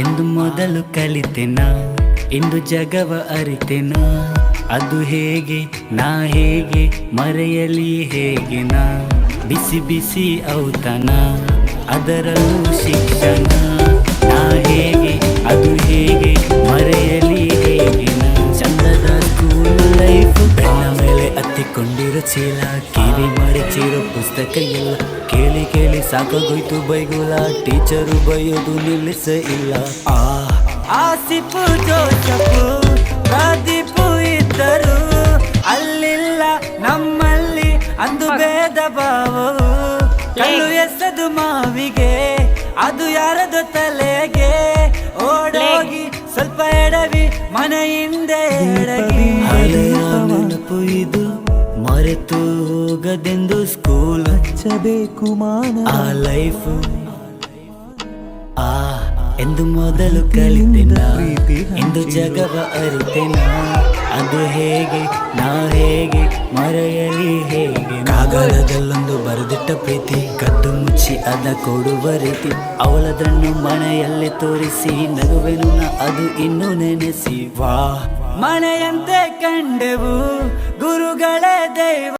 ಎಂದು ಮೊದಲು ಕಲಿತೆನ, ಇಂದು ಜಗವ ಅರಿತೆನ. ಅದು ಹೇಗೆ ನಾ ಹೇಗೆ ಮರೆಯಲಿ ಹೇಗೆ ನಾ, ಬಿಸಿ ಬಿಸಿ ಔತಣ ಅದರಲ್ಲೂ ಶಿಕ್ಷಣ. ನಾ ಹೇಗೆ ಅದು ಹೇಗೆ ಮರೆಯಲಿ ಹೇಗೆ ನಾ, ಚಂದದ ಸ್ಕೂಲ್ ಲೈಫ್. ಬೆನ್ನ ಮೇಲೆ ಹತ್ತಿಕೊಂಡಿರೋ ಚೀಲ, ಕಿವಿ ಮಡಚಿರೋ ಪುಸ್ತಕ ಎಲ್ಲ ಕೇಳಿ ಕೇಳಿ ಸಾಕಾಗೋಯ್ತು ಬೈಗುಲ. ಟೀಚರು ಬೈಯೋದು ನಿಲ್ಲಿಸ ಇಲ್ಲ. ಆಸಿಫು ಜೋಸಫು ಪ್ರದೀಪು ಇದ್ದರು ಅಲ್ಲಿಲ್ಲ ನಮ್ಮಲ್ಲಿ ಅಂದು ಭೇದ ಭಾವವು. ಕಲ್ಲು ಎಸೆದು ಮಾವಿಗೆ ಅದು ಯಾರದು ತಲೆಗೆ, ಓಡೋಗಿ ಸ್ವಲ್ಪ ಎಡವಿ ಮನೆ ಹಿಂದೆ ಎಡಗಿ. ಹಳೆಯ ನೆನಪು ಇದು ಮರೆತು ಹೋಗದೆಂದು ಸ್ಕೂಲ್ ಹಚ್ಚಬೇಕು ಮಾನ. ಆ ಲೈಫು ಎಂದು ಮೊದಲು ಕಲಿತೆನ, ಎಂದು ಜಗವ ಅರಿತೆನ. ಅದು ಹೇಗೆ ನಾ ಹೇಗೆ ಮರೆಯಲಿ ಹೇಗೆ. ಕಾಗದದಲ್ಲೊಂದು ಬರೆದಿಟ್ಟ ಪ್ರೀತಿ ಕದ್ದು ಮುಚ್ಚಿ ಅದ ಕೊಡುವ ರೀತಿ, ಅವಳದನ್ನು ಮನೆಯಲ್ಲೇ ತೋರಿಸಿ ನಗುವೆನು ನಾ ಅದು ಇನ್ನೂ ನೆನೆಸಿ. ವಾ ಮನೆಯಂತೆ ಕಂಡೆವು ಗುರುಗಳೇ ದೈವ.